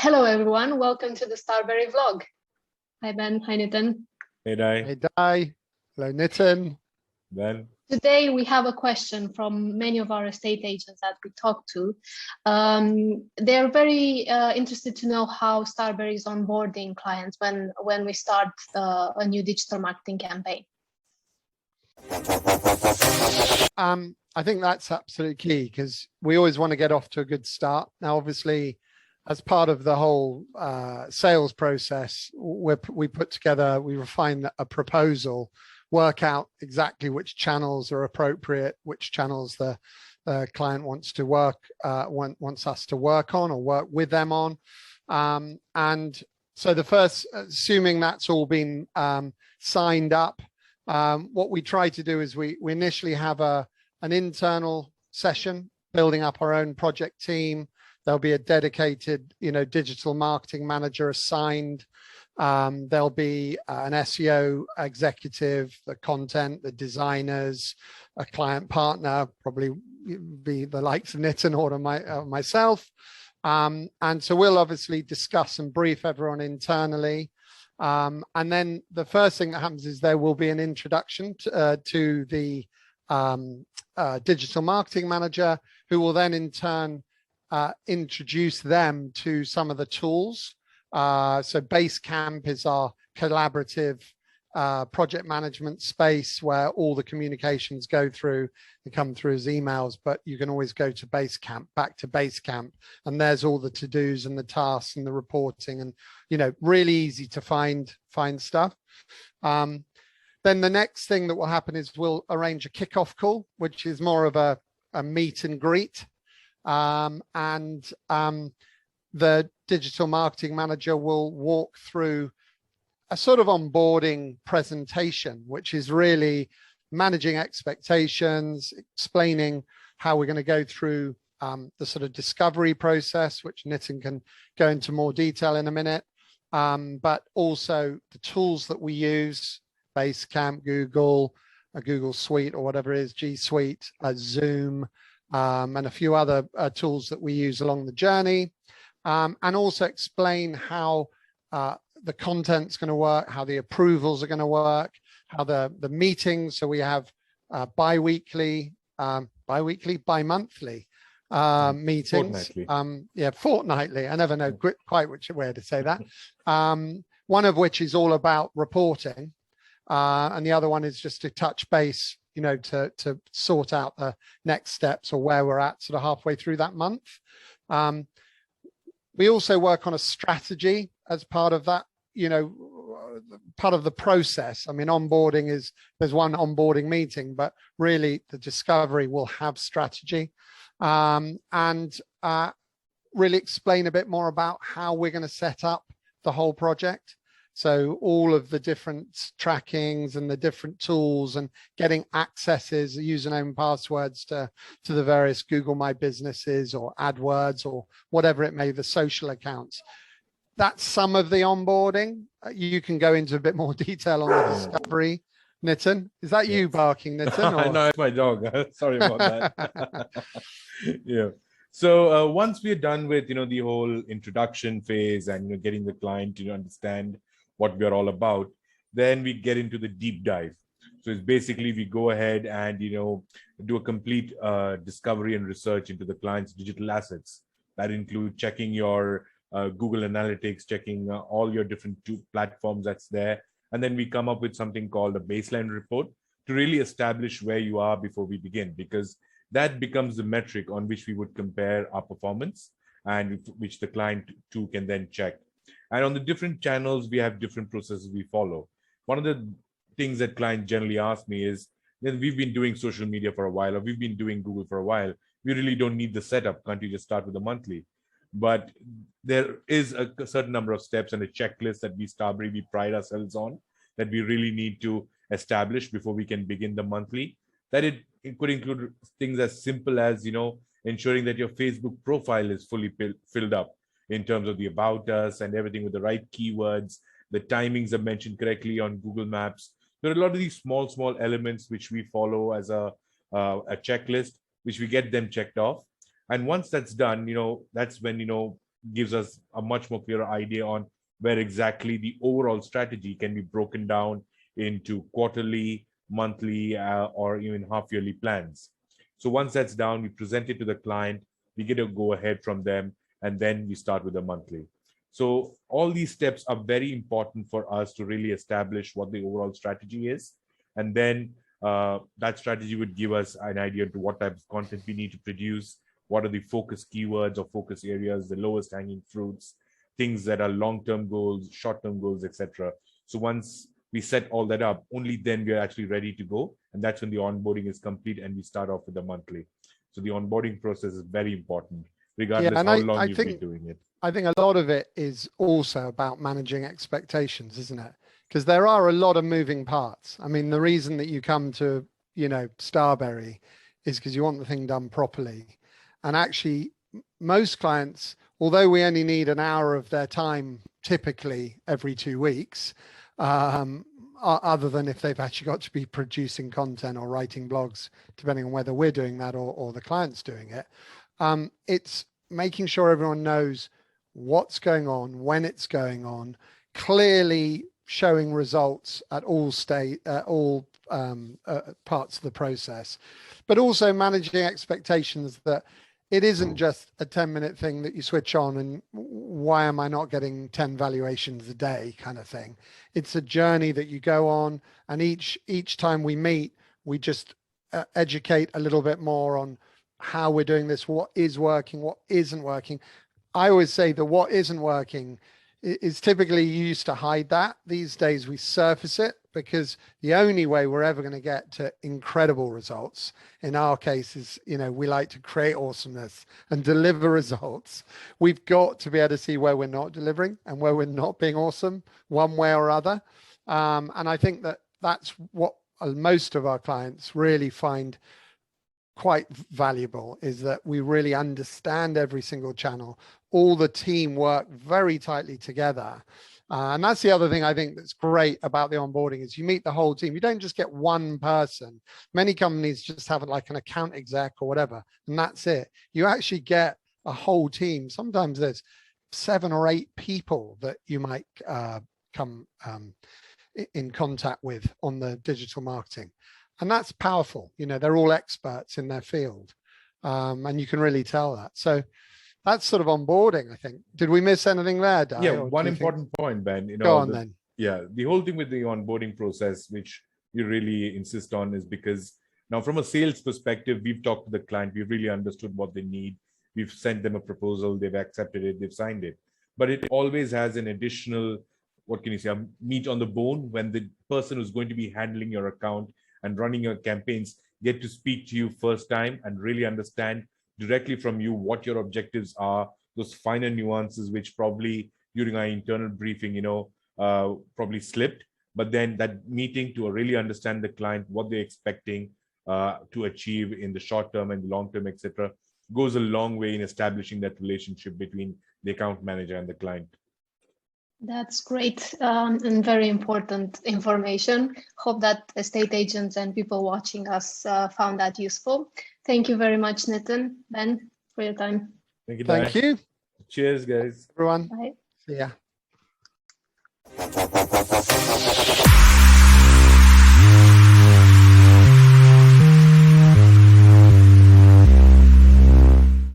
Hello, everyone. Welcome to the Starberry vlog. Hi, Ben. Hi, Nitin. Hey, Dai. Hey, Dai. Hello, Nitin. Ben. Today, we have a question from many of our estate agents that we talk to. They're very interested to know how Starberry is onboarding clients when we start a new digital marketing campaign. I think that's absolutely key because we always want to get off to a good start. Now, obviously, as part of the whole sales process, we put together, we refine a proposal, work out exactly which channels are appropriate, which channels the client wants to wants us to work on or work with them on. And so the first, assuming that's all been signed up, what we try to do is we initially have an internal session, building up our own project team. There'll be a dedicated, digital marketing manager assigned. There'll be an SEO executive, the content, the designers, a client partner, probably be the likes of Nitin or myself. And so we'll obviously discuss and brief everyone internally. And then the first thing that happens is there will be an introduction to the digital marketing manager, who will then in turn introduce them to some of the tools. So Basecamp is our collaborative project management space where all the communications go through. They come through as emails, but you can always go to Basecamp, back to Basecamp, and there's all the to-dos and the tasks and the reporting, and really easy to find stuff. Then the next thing that will happen is we'll arrange a kickoff call, which is more of a meet and greet. The digital marketing manager will walk through a sort of onboarding presentation, which is really managing expectations, explaining how we're going to go through the sort of discovery process, which Nitin can go into more detail in a minute, but also the tools that we use, Basecamp, Google, a Google Suite or whatever it is, G Suite, Zoom, and a few other tools that we use along the journey, and also explain how the content's going to work, how the approvals are going to work, how the meetings. So we have bi-monthly meetings. Fortnightly. Fortnightly. I never know quite which way to say that. One of which is all about reporting, and the other one is just to touch base, to sort out the next steps or where we're at sort of halfway through that month. We also work on a strategy as part of that, part of the process. I mean, onboarding there's one onboarding meeting, but really the discovery will have strategy, and really explain a bit more about how we're going to set up the whole project. So all of the different trackings and the different tools and getting accesses, username and passwords to the various Google My Businesses or AdWords or whatever it may be, the social accounts. That's some of the onboarding. You can go into a bit more detail on the discovery. Nitin, is that you barking, Nitin? Or? No, it's my dog. Sorry about that. Yeah. So once we're done with, the whole introduction phase and, getting the client to understand what we're all about, then we get into the deep dive. So it's basically we go ahead and, do a complete discovery and research into the client's digital assets. That includes checking your Google Analytics, checking all your different platforms that's there. And then we come up with something called a baseline report to really establish where you are before we begin, because that becomes the metric on which we would compare our performance and which the client too can then check. And on the different channels, we have different processes we follow. One of the things that clients generally ask me is, we've been doing social media for a while, or we've been doing Google for a while. We really don't need the setup. Can't you just start with a monthly? But there is a certain number of steps and a checklist that Starberry, we pride ourselves on, that we really need to establish before we can begin the monthly. That it could include things as simple as, ensuring that your Facebook profile is fully filled up in terms of the about us and everything with the right keywords. The timings are mentioned correctly on Google Maps. There are a lot of these small elements which we follow as a checklist, which we get them checked off. And once that's done, that's when, gives us a much more clearer idea on where exactly the overall strategy can be broken down into quarterly, monthly, or even half-yearly plans. So once that's down, we present it to the client, we get a go ahead from them, and then we start with the monthly. So all these steps are very important for us to really establish what the overall strategy is. And then that strategy would give us an idea to what type of content we need to produce, what are the focus keywords or focus areas, the lowest hanging fruits, things that are long-term goals, short-term goals, etc. So once we set all that up, only then we are actually ready to go. And that's when the onboarding is complete and we start off with the monthly. So the onboarding process is very important, regardless how long you've been doing it. I think a lot of it is also about managing expectations, isn't it? Because there are a lot of moving parts. I mean, the reason that you come to, Starberry is because you want the thing done properly. And actually, most clients, although we only need an hour of their time typically every 2 weeks, other than if they've actually got to be producing content or writing blogs, depending on whether we're doing that or the client's doing it, it's making sure everyone knows what's going on, when it's going on, clearly showing results at all parts of the process, but also managing expectations that it isn't just a 10-minute thing that you switch on and why am I not getting 10 valuations a day kind of thing. It's a journey that you go on, and each time we meet, we just educate a little bit more on how we're doing this, what is working, what isn't working. I always say that what isn't working is typically you used to hide that. These days we surface it, because the only way we're ever going to get to incredible results in our case is, we like to create awesomeness and deliver results. We've got to be able to see where we're not delivering and where we're not being awesome one way or other. And I think that that's what most of our clients really find quite valuable, is that we really understand every single channel. All the team work very tightly together. And that's the other thing I think that's great about the onboarding, is you meet the whole team. You don't just get one person. Many companies just have like an account exec or whatever, and that's it. You actually get a whole team. Sometimes there's 7 or 8 people that you might come in contact with on the digital marketing. And that's powerful. They're all experts in their field. And you can really tell that. So that's sort of onboarding, I think. Did we miss anything there, Dai? Yeah, one important point, Ben. Go on then. Yeah, the whole thing with the onboarding process, which we really insist on, is because now from a sales perspective, we've talked to the client, we've really understood what they need. We've sent them a proposal, they've accepted it, they've signed it. But it always has an additional, what can you say, meat on the bone when the person who's going to be handling your account and running your campaigns get to speak to you first time and really understand directly from you what your objectives are, those finer nuances which probably during our internal briefing, probably slipped. But then that meeting to really understand the client, what they're expecting to achieve in the short term and the long term, etc., goes a long way in establishing that relationship between the account manager and the client. That's great and very important information. Hope that estate agents and people watching us found that useful. Thank you very much, Nitin, Ben, for your time. Thank you. Thank you. Cheers, guys. Everyone. Bye. See ya.